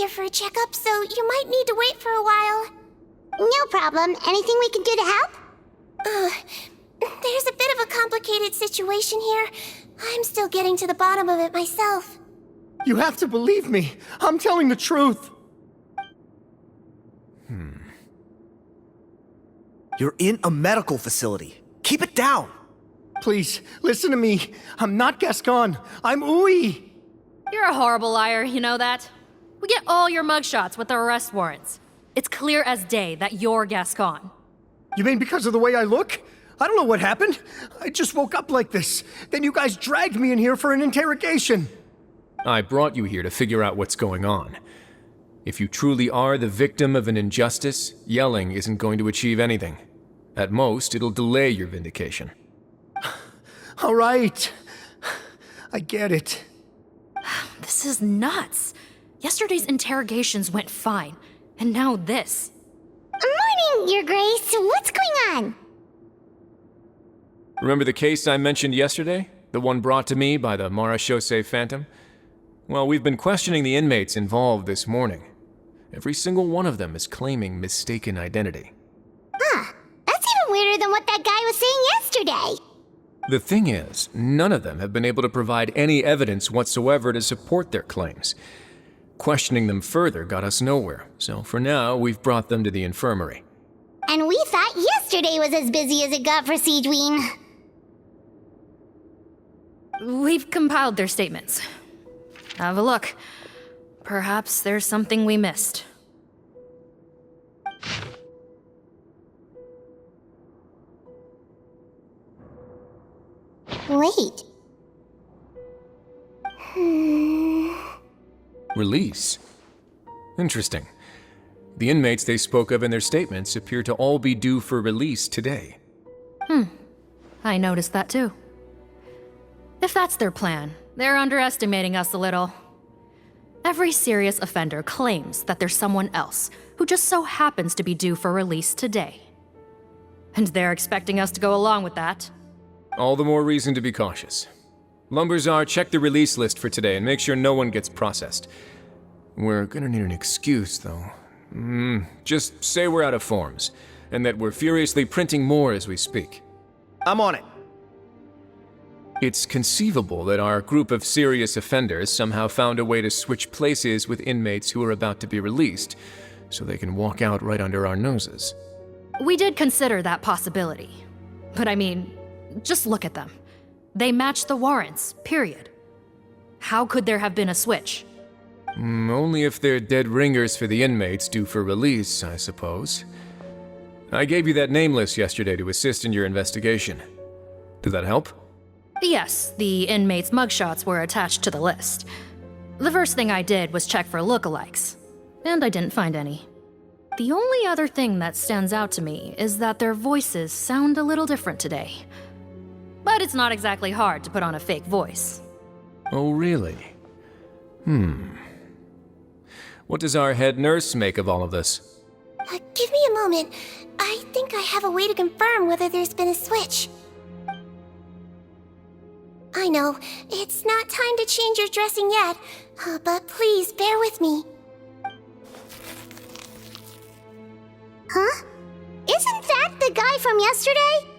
here for a checkup, so you might need to wait for a while. No problem. Anything we can do to help? There's a bit of a complicated situation here. I'm still getting to the bottom of it myself. You have to believe me. I'm telling the truth. You're in a medical facility. Keep it down. Please, listen to me. I'm not Gascon. I'm Uy. You're a horrible liar, you know that? We get all your mugshots with the arrest warrants. It's clear as day that you're Gascon. You mean because of the way I look? I don't know what happened. I just woke up like this. Then you guys dragged me in here for an interrogation. I brought you here to figure out what's going on. If you truly are the victim of an injustice, yelling isn't going to achieve anything. At most, it'll delay your vindication. All right. I get it. This is nuts. Yesterday's interrogations went fine, and now this. Morning, Your Grace. What's going on? Remember the case I mentioned yesterday? The one brought to me by the Marechaussee Phantom? Well, we've been questioning the inmates involved this morning. Every single one of them is claiming mistaken identity. Huh. That's even weirder than what that guy was saying yesterday. The thing is, none of them have been able to provide any evidence whatsoever to support their claims. Questioning them further got us nowhere, so for now, we've brought them to the infirmary. And we thought yesterday was as busy as it got for Siegeween. We've compiled their statements. Have a look. Perhaps there's something we missed. Wait. Release? Interesting. The inmates they spoke of in their statements appear to all be due for release today. I noticed that too. If that's their plan, they're underestimating us a little. Every serious offender claims that there's someone else who just so happens to be due for release today. And they're expecting us to go along with that. All the more reason to be cautious. Lumberzar, check the release list for today and make sure no one gets processed. We're gonna need an excuse, though. Just say we're out of forms, and that we're furiously printing more as we speak. I'm on it. It's conceivable that our group of serious offenders somehow found a way to switch places with inmates who are about to be released, so they can walk out right under our noses. We did consider that possibility. But I mean, just look at them. They match the warrants, period. How could there have been a switch? Only if they're dead ringers for the inmates due for release, I suppose. I gave you that name list yesterday to assist in your investigation. Did that help? Yes, the inmates' mugshots were attached to the list. The first thing I did was check for lookalikes, and I didn't find any. The only other thing that stands out to me is that their voices sound a little different today. But it's not exactly hard to put on a fake voice. Oh, really? What does our head nurse make of all of this? Give me a moment. I think I have a way to confirm whether there's been a switch. I know, it's not time to change your dressing yet, but please bear with me. Huh? Isn't that the guy from yesterday?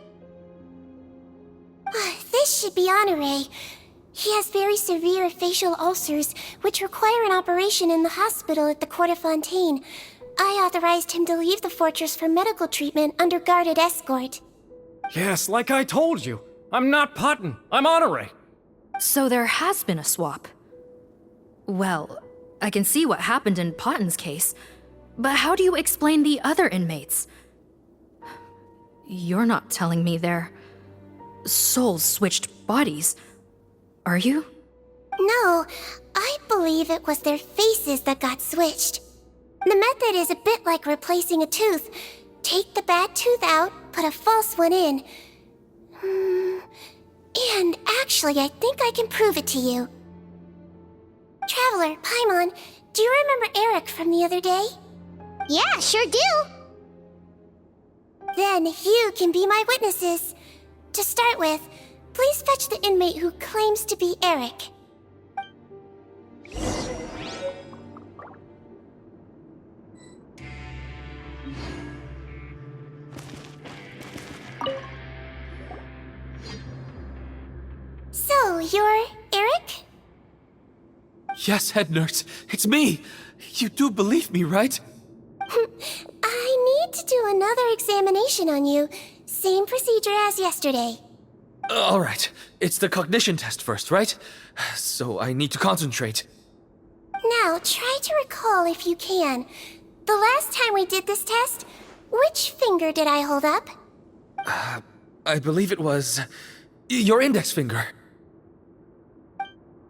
This should be Honore. He has very severe facial ulcers, which require an operation in the hospital at the Court of Fontaine. I authorized him to leave the fortress for medical treatment under guarded escort. Yes, like I told you. I'm not Potton. I'm Honore. So there has been a swap. Well, I can see what happened in Potton's case, but how do you explain the other inmates? You're not telling me their souls switched bodies, are you? No, I believe it was their faces that got switched. The method is a bit like replacing a tooth. Take the bad tooth out, put a false one in. And actually, I think I can prove it to you. Traveler, Paimon, do you remember Eric from the other day? Yeah, sure do. Then you can be my witnesses. To start with, please fetch the inmate who claims to be Eric. you're Eric? Yes, head nurse, it's me. You do believe me, right? I need to do another examination on you. Same procedure as yesterday. All right, it's the cognition test first, right? So I need to concentrate. Now, try to recall if you can. The last time we did this test, which finger did I hold up? I believe it was your index finger.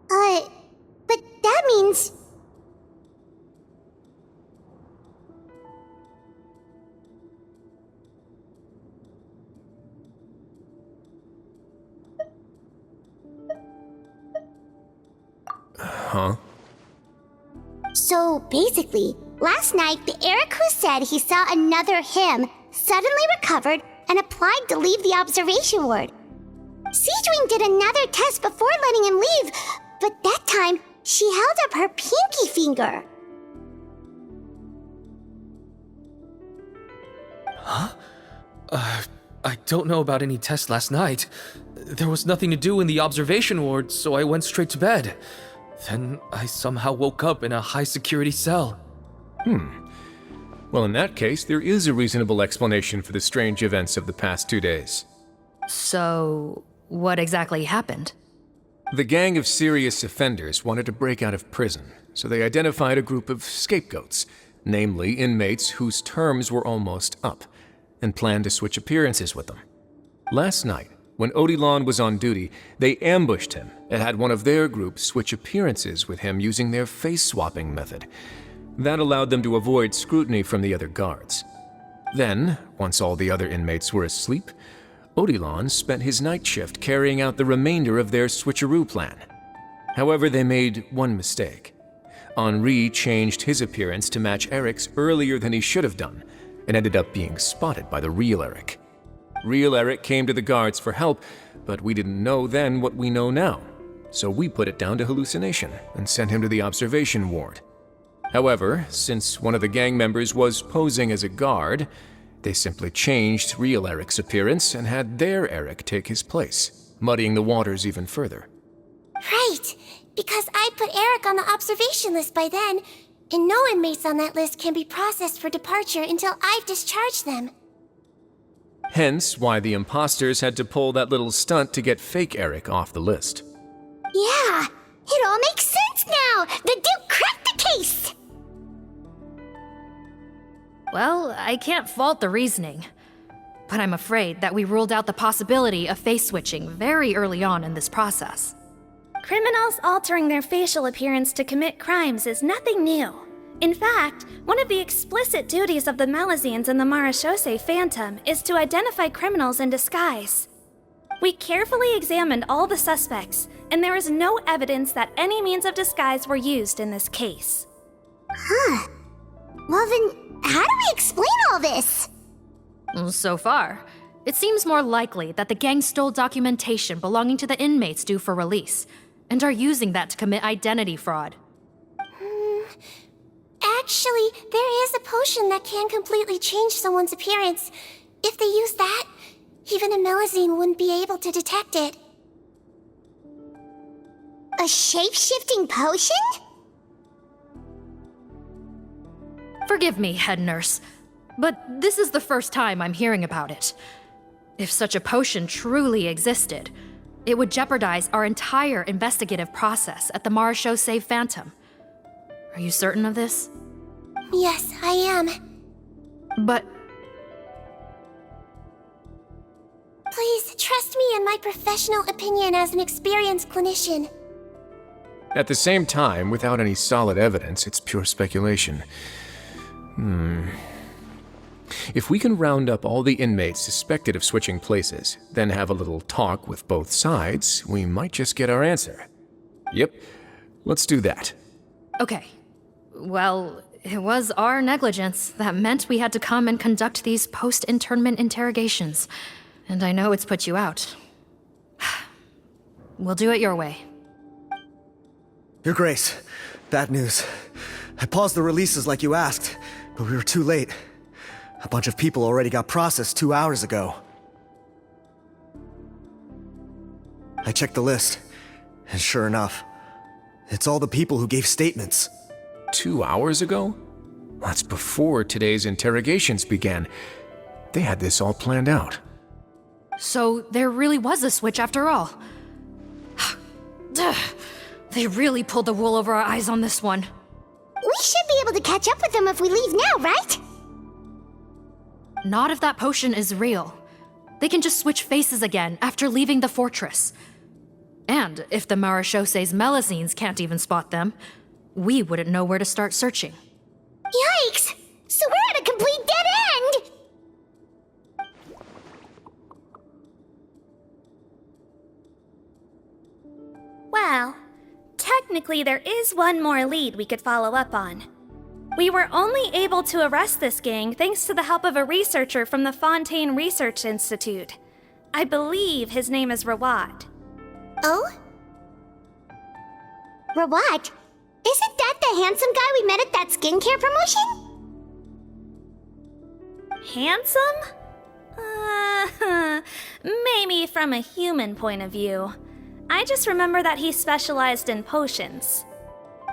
But that means... Huh? So basically, last night the Eric who said he saw another him suddenly recovered and applied to leave the observation ward. Seadwing did another test before letting him leave, but that time she held up her pinky finger. I don't know about any test last night. There was nothing to do in the observation ward, so I went straight to bed. Then I somehow woke up in a high-security cell. Well, in that case, there is a reasonable explanation for the strange events of the past 2 days. So, what exactly happened? The gang of serious offenders wanted to break out of prison, so they identified a group of scapegoats, namely inmates whose terms were almost up, and planned to switch appearances with them. Last night, when Odilon was on duty, they ambushed him and had one of their group switch appearances with him using their face-swapping method. That allowed them to avoid scrutiny from the other guards. Then, once all the other inmates were asleep, Odilon spent his night shift carrying out the remainder of their switcheroo plan. However, they made one mistake. Henri changed his appearance to match Eric's earlier than he should have done, and ended up being spotted by the real Eric. Real Eric came to the guards for help, but we didn't know then what we know now, so we put it down to hallucination and sent him to the observation ward. However, since one of the gang members was posing as a guard, they simply changed real Eric's appearance and had their Eric take his place, muddying the waters even further. Right, because I put Eric on the observation list by then, and no inmates on that list can be processed for departure until I've discharged them. Hence why the imposters had to pull that little stunt to get fake Eric off the list. Yeah, it all makes sense now! The Duke cracked the case! Well, I can't fault the reasoning. But I'm afraid that we ruled out the possibility of face switching very early on in this process. Criminals altering their facial appearance to commit crimes is nothing new. In fact, one of the explicit duties of the Malazines in the Marechaussee Phantom is to identify criminals in disguise. We carefully examined all the suspects, and there is no evidence that any means of disguise were used in this case. Well then, how do we explain all this? So far, it seems more likely that the gang stole documentation belonging to the inmates due for release, and are using that to commit identity fraud. Actually, there is a potion that can completely change someone's appearance. If they use that, even a Melazine wouldn't be able to detect it. A shape-shifting potion? Forgive me, head nurse, but this is the first time I'm hearing about it. If such a potion truly existed, it would jeopardize our entire investigative process at the Marechaussee Phantom. Are you certain of this? Yes, I am. But Please, trust me in my professional opinion as an experienced clinician. At the same time, without any solid evidence, it's pure speculation. If we can round up all the inmates suspected of switching places, then have a little talk with both sides, we might just get our answer. Yep, let's do that. okay. Well, it was our negligence that meant we had to come and conduct these post-internment interrogations. And I know it's put you out. We'll do it your way. Your Grace, bad news. I paused the releases like you asked, but we were too late. A bunch of people already got processed 2 hours ago. I checked the list. And sure enough, it's all the people who gave statements. 2 hours ago? That's before today's interrogations began. They had this all planned out. So there really was a switch after all. They really pulled the wool over our eyes on this one. We should be able to catch up with them if we leave now, right? Not if that potion is real. They can just switch faces again after leaving the fortress. And if the Marishose's Melusines can't even spot them, we wouldn't know where to start searching. Yikes! So we're at a complete dead end! Well, technically there is one more lead we could follow up on. We were only able to arrest this gang thanks to the help of a researcher from the Fontaine Research Institute. I believe his name is Rawat. Oh? Rawat? Isn't that the handsome guy we met at that skincare promotion? Handsome? Maybe from a human point of view. I just remember that he specialized in potions.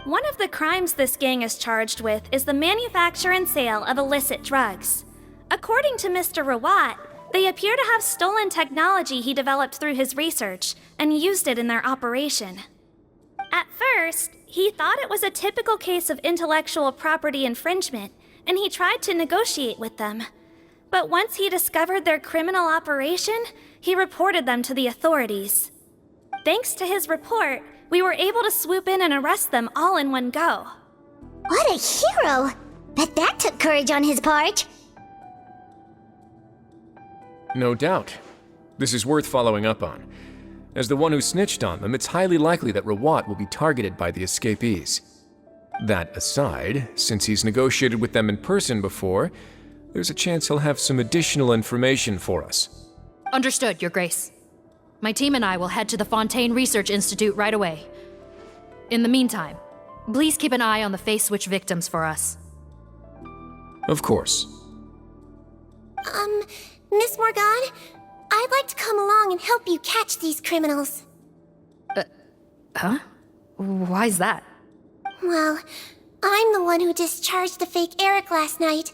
One of the crimes this gang is charged with is the manufacture and sale of illicit drugs. According to Mr. Rawat, they appear to have stolen technology he developed through his research and used it in their operation. At first, he thought it was a typical case of intellectual property infringement, and he tried to negotiate with them. But once he discovered their criminal operation, he reported them to the authorities. Thanks to his report, we were able to swoop in and arrest them all in one go. What a hero! Bet that took courage on his part. No doubt. This is worth following up on. As the one who snitched on them, it's highly likely that Rawat will be targeted by the escapees. That aside, since he's negotiated with them in person before, there's a chance he'll have some additional information for us. Understood, Your Grace. My team and I will head to the Fontaine Research Institute right away. In the meantime, please keep an eye on the face switch victims for us. Of course. Miss Morgan, I'd like to come along and help you catch these criminals. Huh? Why's that? Well, I'm the one who discharged the fake Eric last night,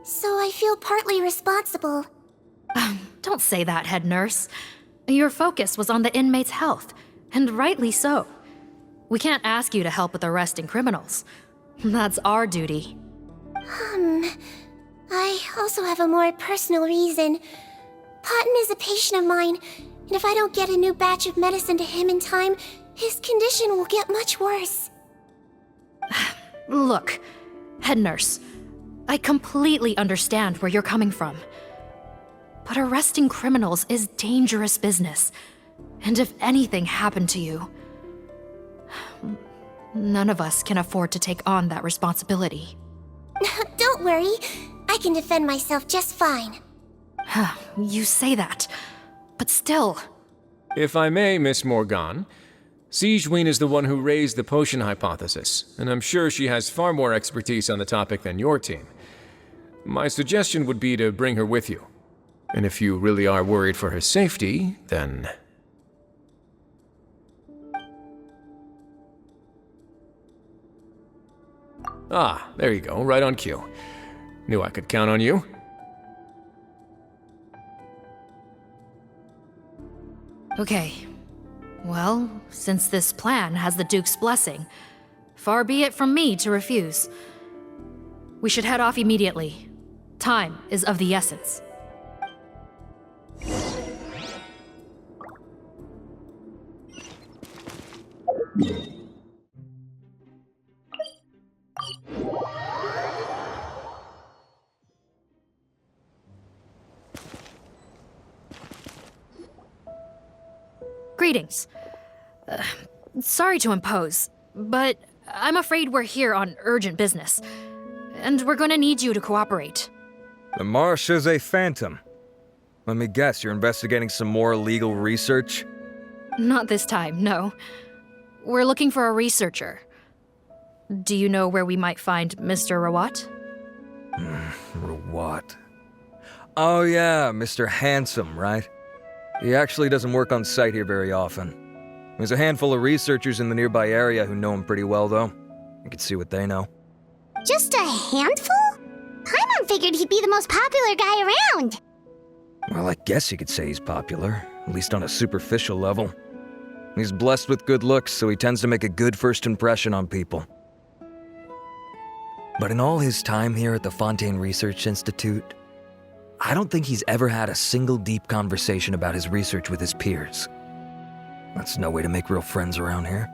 so I feel partly responsible. Don't say that, head nurse. Your focus was on the inmate's health, and rightly so. We can't ask you to help with arresting criminals. That's our duty. I also have a more personal reason. Potton is a patient of mine, and if I don't get a new batch of medicine to him in time, his condition will get much worse. Look, head nurse, I completely understand where you're coming from. But arresting criminals is dangerous business. And if anything happened to you, none of us can afford to take on that responsibility. Don't worry, I can defend myself just fine. You say that, but still. If I may, Miss Morgan, Sigewinne is the one who raised the potion hypothesis, and I'm sure she has far more expertise on the topic than your team. My suggestion would be to bring her with you. And if you really are worried for her safety, then... Ah, there you go, right on cue. Knew I could count on you. Okay. Well, since this plan has the Duke's blessing, far be it from me to refuse. We should head off immediately. Time is of the essence. Greetings. Sorry to impose, but I'm afraid we're here on urgent business, and we're gonna need you to cooperate. The Marechaussee Phantom. Let me guess, you're investigating some more illegal research? Not this time, no. We're looking for a researcher. Do you know where we might find Mr. Rawat? Rawat. Oh yeah, Mr. Handsome, right? He actually doesn't work on site here very often. There's a handful of researchers in the nearby area who know him pretty well, though. You could see what they know. Just a handful? Paimon figured he'd be the most popular guy around. Well, I guess you could say he's popular, at least on a superficial level. He's blessed with good looks, so he tends to make a good first impression on people. But in all his time here at the Fontaine Research Institute, I don't think he's ever had a single deep conversation about his research with his peers. That's no way to make real friends around here.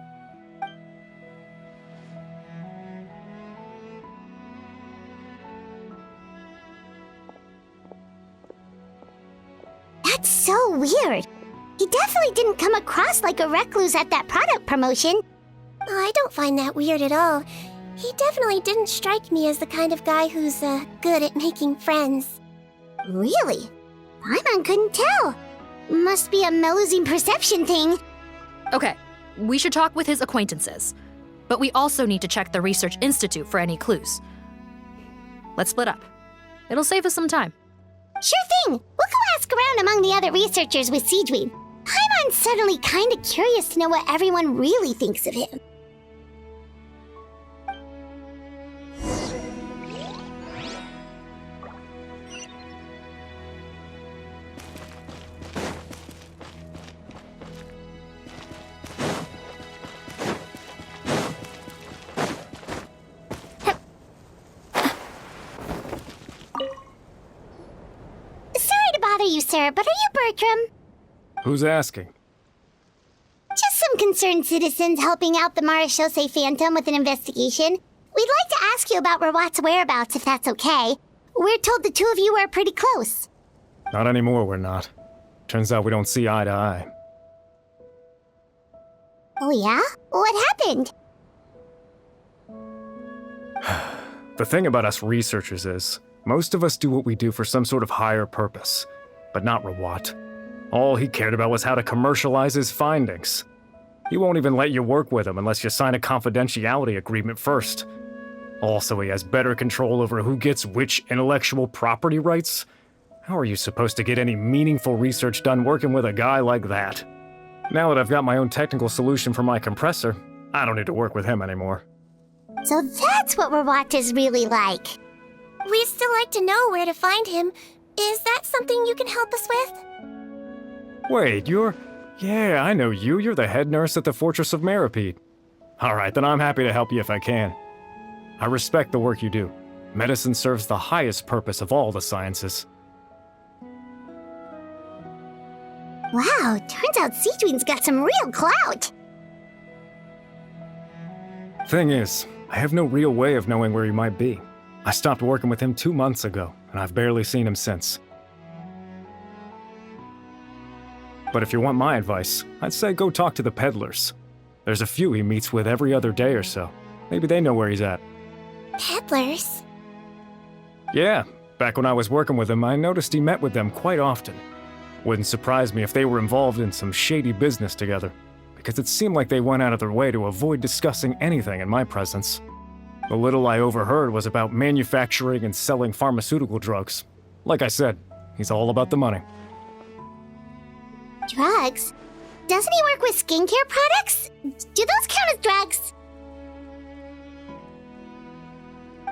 That's so weird. He definitely didn't come across like a recluse at that product promotion. I don't find that weird at all. He definitely didn't strike me as the kind of guy who's, good at making friends. Really? Paimon couldn't tell. Must be a Melusine perception thing. Okay, we should talk with his acquaintances. But we also need to check the Research Institute for any clues. Let's split up. It'll save us some time. Sure thing. We'll go ask around among the other researchers with Siegeween. Paimon's suddenly kinda curious to know what everyone really thinks of him. You, sir, but are you Bertram? Who's asking? Just some concerned citizens helping out the Marechaussee Phantom with an investigation. We'd like to ask you about Rawat's whereabouts, if that's okay. We're told the two of you are pretty close. Not anymore, we're not. Turns out we don't see eye to eye. Oh yeah? What happened? The thing about us researchers is, most of us do what we do for some sort of higher purpose. But not Rawat. All he cared about was how to commercialize his findings. He won't even let you work with him unless you sign a confidentiality agreement first. Also, he has better control over who gets which intellectual property rights. How are you supposed to get any meaningful research done working with a guy like that? Now that I've got my own technical solution for my compressor, I don't need to work with him anymore. So that's what Rawat is really like. We'd still like to know where to find him. Is that something you can help us with? Wait, Yeah, I know you. You're the head nurse at the Fortress of Meripede. Alright, then I'm happy to help you if I can. I respect the work you do. Medicine serves the highest purpose of all the sciences. Wow, turns out Siegeween's got some real clout. Thing is, I have no real way of knowing where he might be. I stopped working with him 2 months ago, and I've barely seen him since. But if you want my advice, I'd say go talk to the peddlers. There's a few he meets with every other day or so. Maybe they know where he's at. Peddlers? Yeah, back when I was working with him, I noticed he met with them quite often. Wouldn't surprise me if they were involved in some shady business together, because it seemed like they went out of their way to avoid discussing anything in my presence. The little I overheard was about manufacturing and selling pharmaceutical drugs. Like I said, he's all about the money. Drugs? Doesn't he work with skincare products? Do those count as drugs?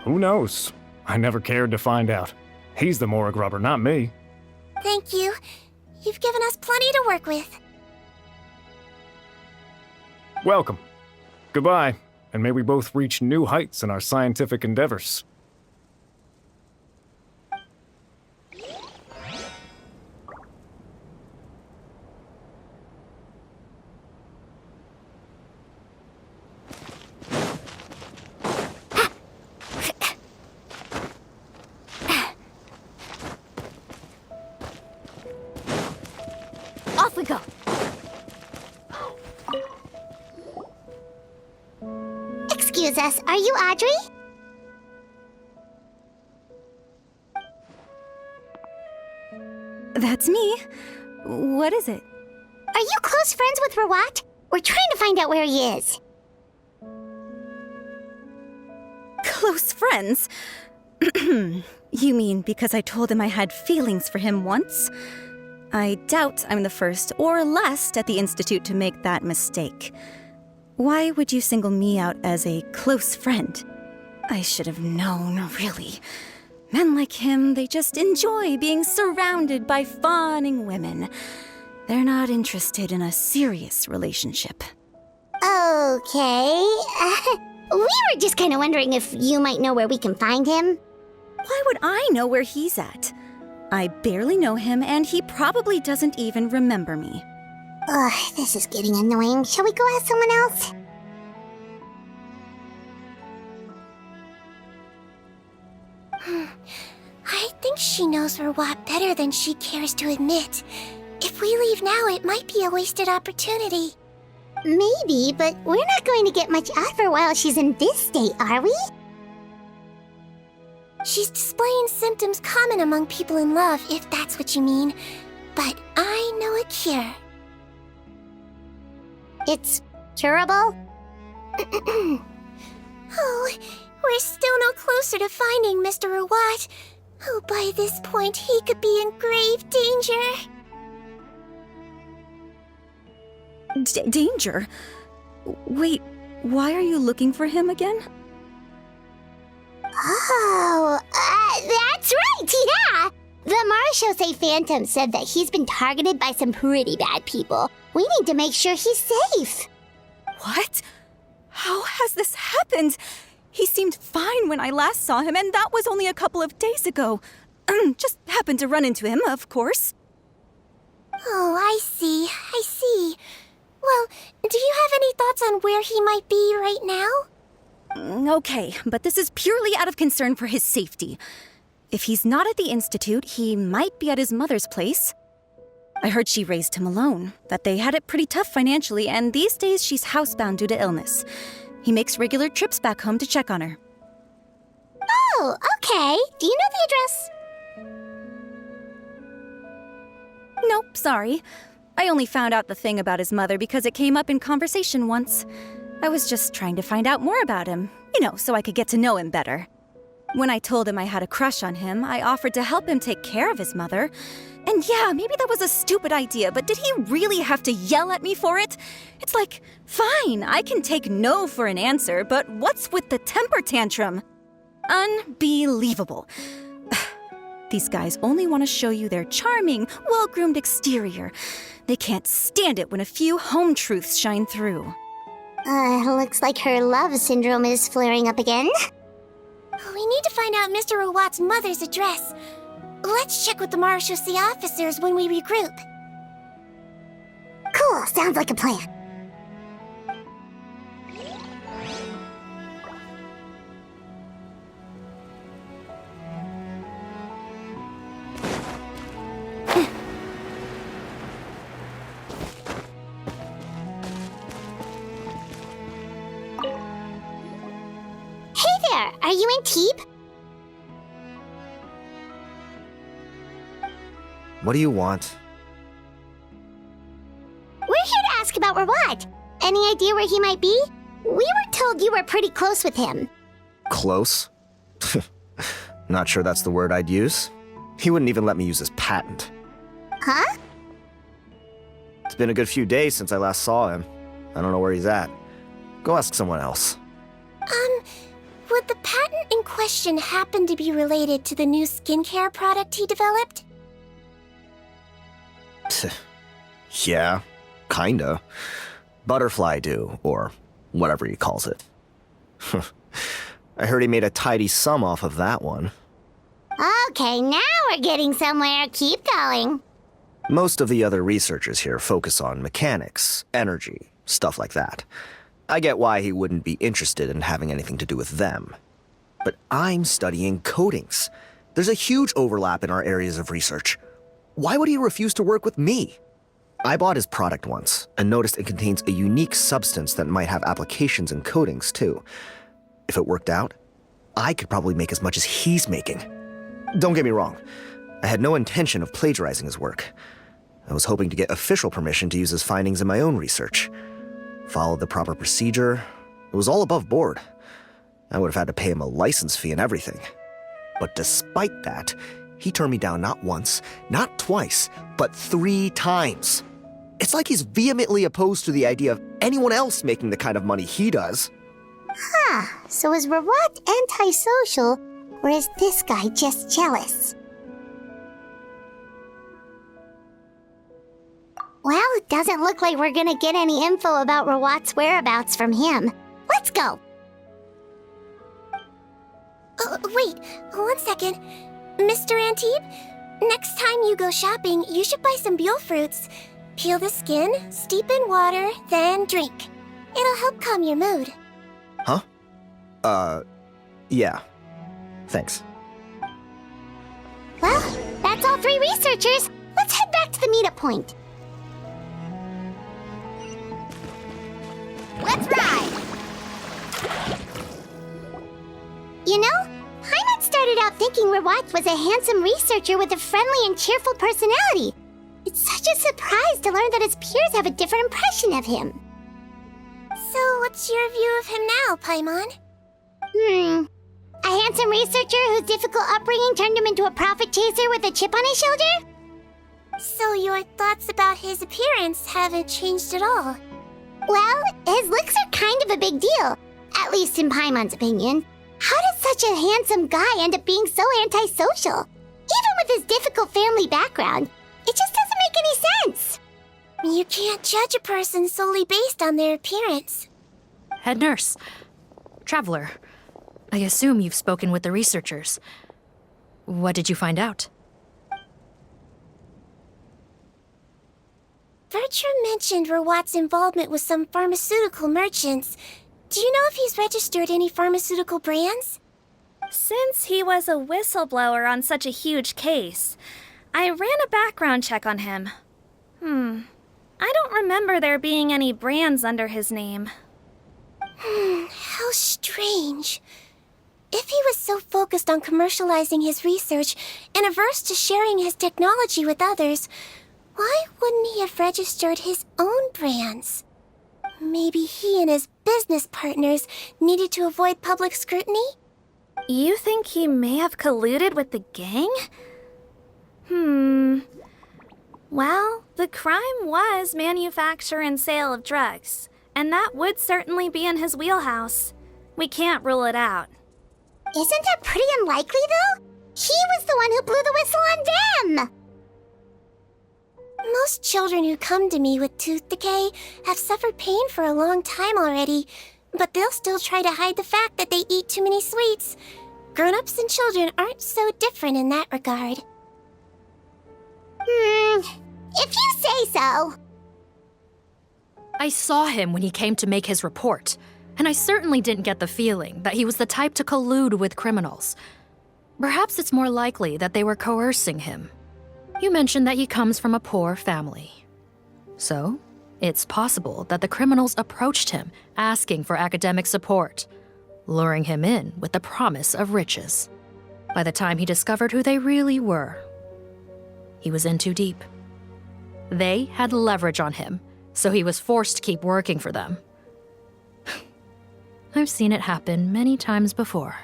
Who knows? I never cared to find out. He's the Morag rubber, not me. Thank you. You've given us plenty to work with. Welcome. Goodbye, and may we both reach new heights in our scientific endeavors. Off we go. Excuse us, are you Audrey? That's me. What is it? Are you close friends with Rawat? We're trying to find out where he is. Close friends? You mean because I told him I had feelings for him once? I doubt I'm the first or last at the Institute to make that mistake. Why would you single me out as a close friend? I should have known, really. Men like him, they just enjoy being surrounded by fawning women. They're not interested in a serious relationship. Okay. We were just kind of wondering if you might know where we can find him. Why would I know where he's at? I barely know him, and he probably doesn't even remember me. Ugh, this is getting annoying. Shall we go ask someone else? I think she knows Rawat better than she cares to admit. If we leave now, it might be a wasted opportunity. Maybe, but we're not going to get much out of her while she's in this state, are we? She's displaying symptoms common among people in love, if that's what you mean. But I know a cure. It's curable? Oh, we're still no closer to finding Mr. Rawat. Oh, by this point, he could be in grave danger. Danger? Wait, why are you looking for him again? Oh, that's right, yeah! The Marechaussee Phantom said that he's been targeted by some pretty bad people. We need to make sure he's safe. What? How has this happened? He seemed fine when I last saw him, and that was only a couple of days ago. Just happened to run into him, of course. Oh, I see. Well, do you have any thoughts on where he might be right now? Okay, but this is purely out of concern for his safety. If he's not at the Institute, he might be at his mother's place. I heard she raised him alone, that they had it pretty tough financially, and these days she's housebound due to illness. He makes regular trips back home to check on her. Oh, okay. Do you know the address? Nope, sorry. I only found out the thing about his mother because it came up in conversation once. I was just trying to find out more about him, so I could get to know him better. When I told him I had a crush on him, I offered to help him take care of his mother. And yeah, maybe that was a stupid idea, but did he really have to yell at me for it? It's like, fine, I can take no for an answer, but what's with the temper tantrum? Unbelievable. These guys only want to show you their charming, well-groomed exterior. They can't stand it when a few home truths shine through. Looks like her love syndrome is flaring up again. We need to find out Mr. Rawat's mother's address. Let's check with the Marechaussee officers when we regroup. Cool, sounds like a plan. Hey there, are you in Teep? What do you want? We're here to ask about Rawat. Any idea where he might be? We were told you were pretty close with him. Close? Not sure that's the word I'd use. He wouldn't even let me use his patent. Huh? It's been a good few days since I last saw him. I don't know where he's at. Go ask someone else. Would the patent in question happen to be related to the new skincare product he developed? Yeah, kinda. Butterfly dew, or whatever he calls it. I heard he made a tidy sum off of that one. Okay, now we're getting somewhere. Keep going. Most of the other researchers here focus on mechanics, energy, stuff like that. I get why he wouldn't be interested in having anything to do with them. But I'm studying coatings. There's a huge overlap in our areas of research. Why would he refuse to work with me? I bought his product once and noticed it contains a unique substance that might have applications in coatings too. If it worked out, I could probably make as much as he's making. Don't get me wrong, I had no intention of plagiarizing his work. I was hoping to get official permission to use his findings in my own research. Followed the proper procedure. It was all above board. I would have had to pay him a license fee and everything. But despite that, He turned me down not once, not twice, but 3 times. It's like he's vehemently opposed to the idea of anyone else making the kind of money he does. Huh, so is Rawat antisocial, or is this guy just jealous? Well, it doesn't look like we're gonna get any info about Rawat's whereabouts from him. Let's go! Wait, 1 second. Mr. Antibes, next time you go shopping, you should buy some Buell fruits. Peel the skin, steep in water, then drink. It'll help calm your mood. Huh? Yeah. Thanks. Well, that's all 3 researchers. Let's head back to the meetup point. Let's ride! You know, Paimon started out thinking Rawat was a handsome researcher with a friendly and cheerful personality. It's such a surprise to learn that his peers have a different impression of him. So, what's your view of him now, Paimon? A handsome researcher whose difficult upbringing turned him into a profit chaser with a chip on his shoulder? So your thoughts about his appearance haven't changed at all? Well, his looks are kind of a big deal, at least in Paimon's opinion. How does such a handsome guy end up being so antisocial? Even with his difficult family background, it just doesn't make any sense. You can't judge a person solely based on their appearance. Head nurse. Traveler. I assume you've spoken with the researchers. What did you find out? Bertram mentioned Rawat's involvement with some pharmaceutical merchants. Do you know if he's registered any pharmaceutical brands? Since he was a whistleblower on such a huge case, I ran a background check on him. I don't remember there being any brands under his name. How strange. If he was so focused on commercializing his research and averse to sharing his technology with others, why wouldn't he have registered his own brands? Maybe he and his business partners needed to avoid public scrutiny? You think he may have colluded with the gang? Well, the crime was manufacture and sale of drugs, and that would certainly be in his wheelhouse. We can't rule it out. Isn't that pretty unlikely, though? He was the one who blew the whistle on them! Most children who come to me with tooth decay have suffered pain for a long time already, but they'll still try to hide the fact that they eat too many sweets. Grown-ups and children aren't so different in that regard. If you say so. I saw him when he came to make his report, and I certainly didn't get the feeling that he was the type to collude with criminals. Perhaps it's more likely that they were coercing him. You mentioned that he comes from a poor family. So, it's possible that the criminals approached him asking for academic support, luring him in with the promise of riches. By the time he discovered who they really were, he was in too deep. They had leverage on him, so he was forced to keep working for them. I've seen it happen many times before.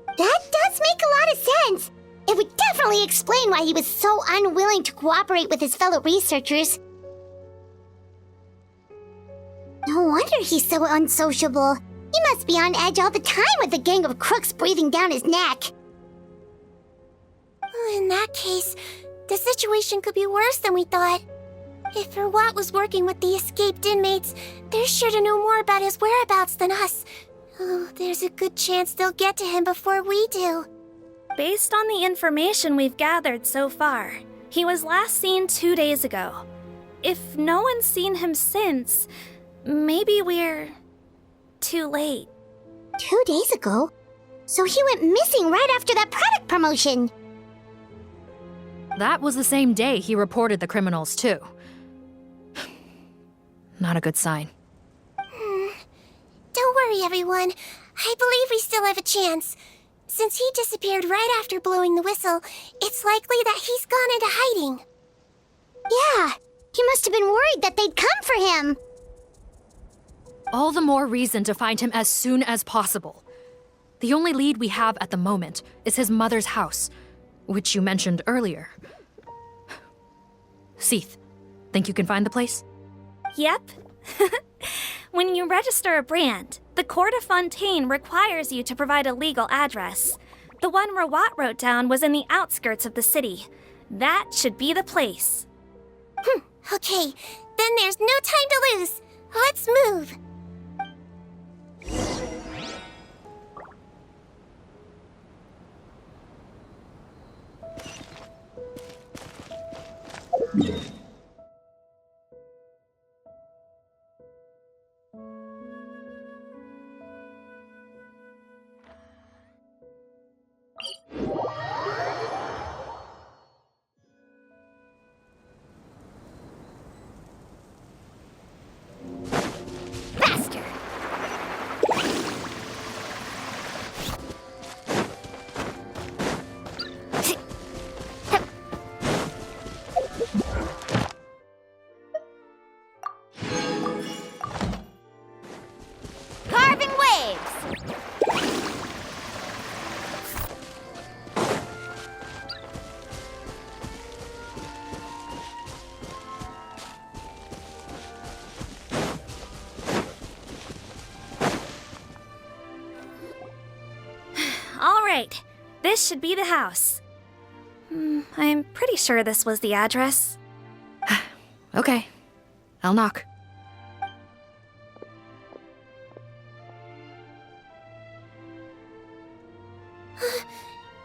That does make a lot of sense. It would definitely explain why he was so unwilling to cooperate with his fellow researchers. No wonder he's so unsociable. He must be on edge all the time with a gang of crooks breathing down his neck. In that case, the situation could be worse than we thought. If Rawat was working with the escaped inmates, they're sure to know more about his whereabouts than us. Oh, there's a good chance they'll get to him before we do. Based on the information we've gathered so far, he was last seen 2 days ago. If no one's seen him since, maybe we're too late. 2 days ago? So he went missing right after that product promotion. That was the same day he reported the criminals, too. Not a good sign. Don't worry, everyone. I believe we still have a chance. Since he disappeared right after blowing the whistle, it's likely that he's gone into hiding. Yeah, he must have been worried that they'd come for him. All the more reason to find him as soon as possible. The only lead we have at the moment is his mother's house. which you mentioned earlier. Seath, think you can find the place? Yep. When you register a brand, the Court of Fontaine requires you to provide a legal address. The one Rawat wrote down was in the outskirts of the city. That should be the place. Okay, then there's no time to lose. Let's move. Faster! Carving waves! All right, this should be the house. I'm pretty sure this was the address. Okay, I'll knock.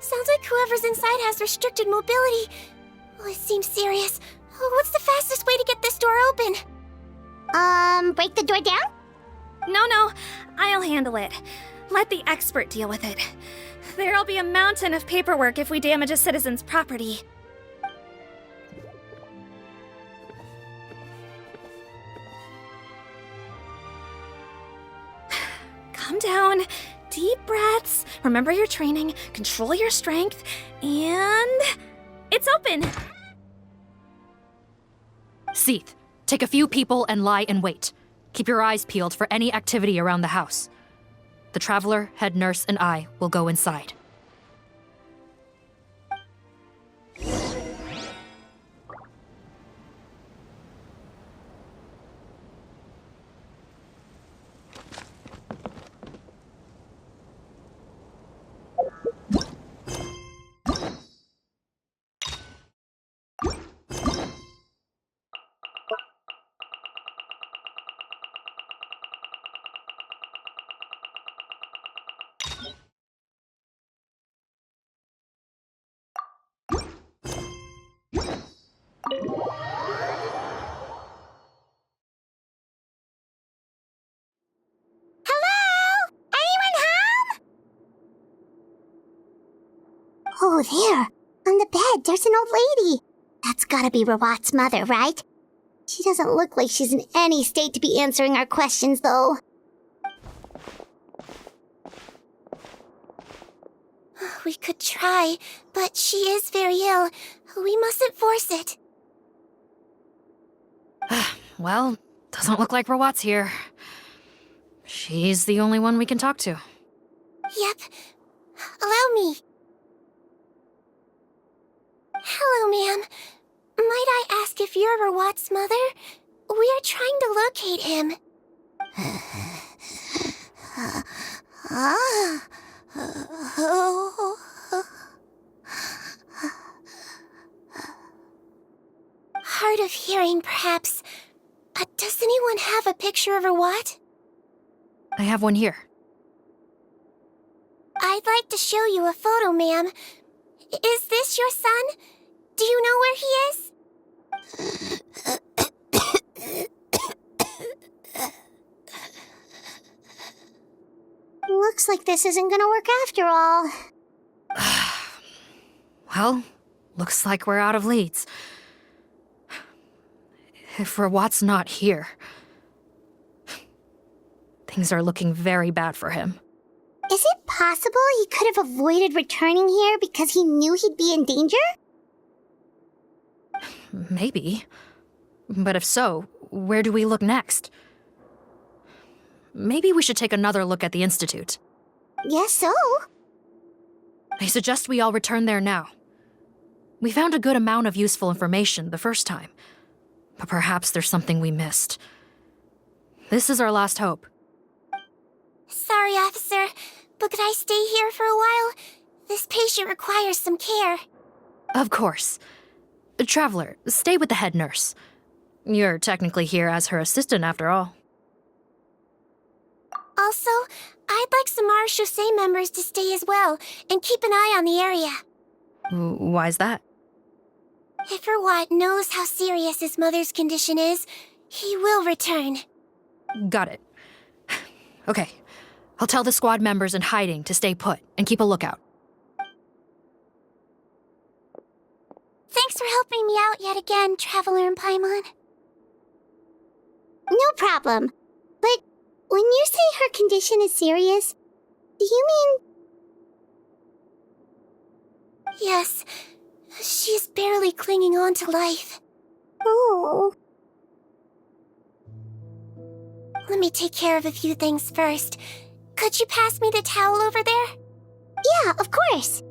Sounds like whoever's inside has restricted mobility. Oh, it seems serious. Oh, what's the fastest way to get this door open? Break the door down? No, I'll handle it. Let the expert deal with it. There'll be a mountain of paperwork if we damage a citizen's property. Calm down. Deep breaths. Remember your training. Control your strength. And... it's open! Seath, take a few people and lie in wait. Keep your eyes peeled for any activity around the house. The Traveler, head nurse, and I will go inside. Oh, there. On the bed, there's an old lady. That's gotta be Rawat's mother, right? She doesn't look like she's in any state to be answering our questions, though. We could try, but she is very ill. We mustn't force it. Well, doesn't look like Rawat's here. She's the only one we can talk to. Yep. Allow me. Hello, ma'am. Might I ask if you're Rawat's mother? We are trying to locate him. Hard of hearing, perhaps. Does anyone have a picture of Rawat? I have one here. I'd like to show you a photo, ma'am. Is this your son? Do you know where he is? Looks like this isn't gonna work after all. Well, looks like we're out of leads. If Rawat's not here, things are looking very bad for him. Is it possible he could have avoided returning here because he knew he'd be in danger? Maybe. But if so, where do we look next? Maybe we should take another look at the Institute. Guess so. I suggest we all return there now. We found a good amount of useful information the first time, but perhaps there's something we missed. This is our last hope. Sorry, officer, but could I stay here for a while? This patient requires some care. Of course. Traveler, stay with the head nurse. You're technically here as her assistant after all. Also, I'd like some Marechaussee members to stay as well, and keep an eye on the area. Why's that? If Rawat knows how serious his mother's condition is, he will return. Got it. Okay, I'll tell the squad members in hiding to stay put and keep a lookout. Thanks for helping me out yet again, Traveler and Paimon. No problem. But when you say her condition is serious, do you mean... Yes, she's barely clinging on to life. Oh. Let me take care of a few things first. Could you pass me the towel over there? Yeah, of course.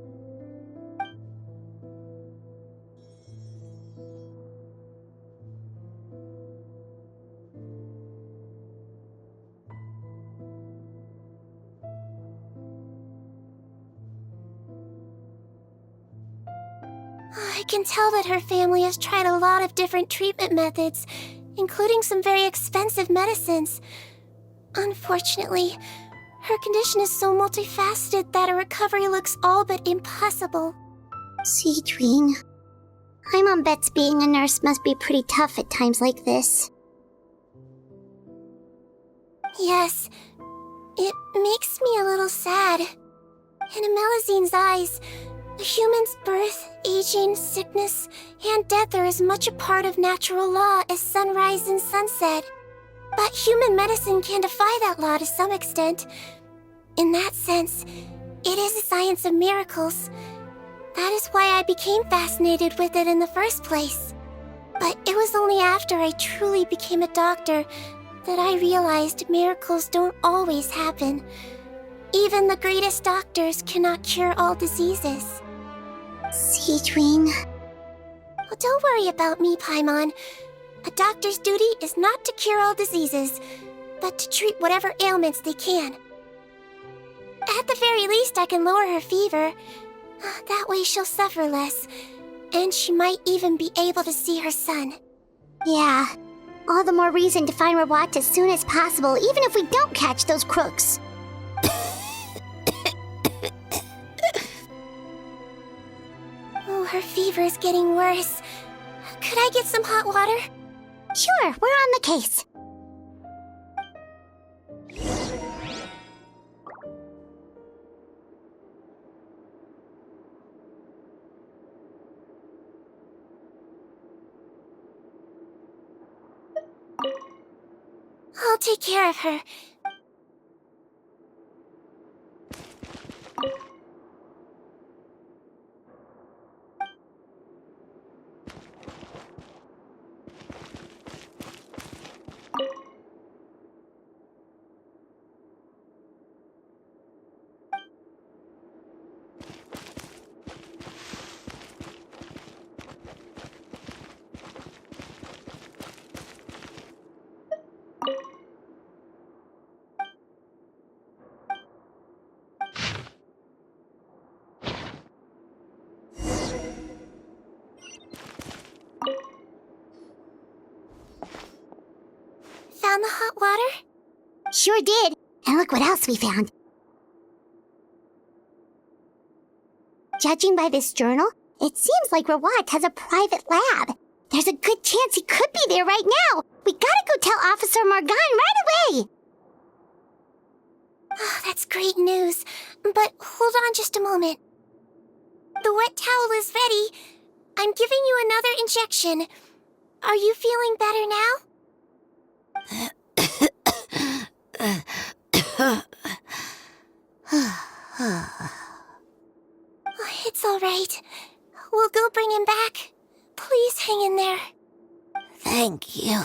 I can tell that her family has tried a lot of different treatment methods, including some very expensive medicines. Unfortunately, her condition is so multifaceted that a recovery looks all but impossible. Seedwing. Paimon bets being a nurse must be pretty tough at times like this. Yes, it makes me a little sad. In Amelazine's eyes, a human's birth, aging, sickness, and death are as much a part of natural law as sunrise and sunset. But human medicine can defy that law to some extent. In that sense, it is a science of miracles. That is why I became fascinated with it in the first place. But it was only after I truly became a doctor that I realized miracles don't always happen. Even the greatest doctors cannot cure all diseases. Seedwing. Well, don't worry about me, Paimon. A doctor's duty is not to cure all diseases, but to treat whatever ailments they can. At the very least, I can lower her fever. That way she'll suffer less, and she might even be able to see her son. Yeah. All the more reason to find Rawat as soon as possible, even if we don't catch those crooks. Oh, her fever is getting worse. Could I get some hot water? Sure, we're on the case. I'll take care of her. Found the hot water? Sure did. And look what else we found. Judging by this journal, it seems like Rawat has a private lab. There's a good chance he could be there right now. We gotta go tell Officer Morgan right away. Oh, that's great news. But hold on just a moment. The wet towel is ready. I'm giving you another injection. Are you feeling better now? It's all right. We'll go bring him back. Please hang in there. Thank you.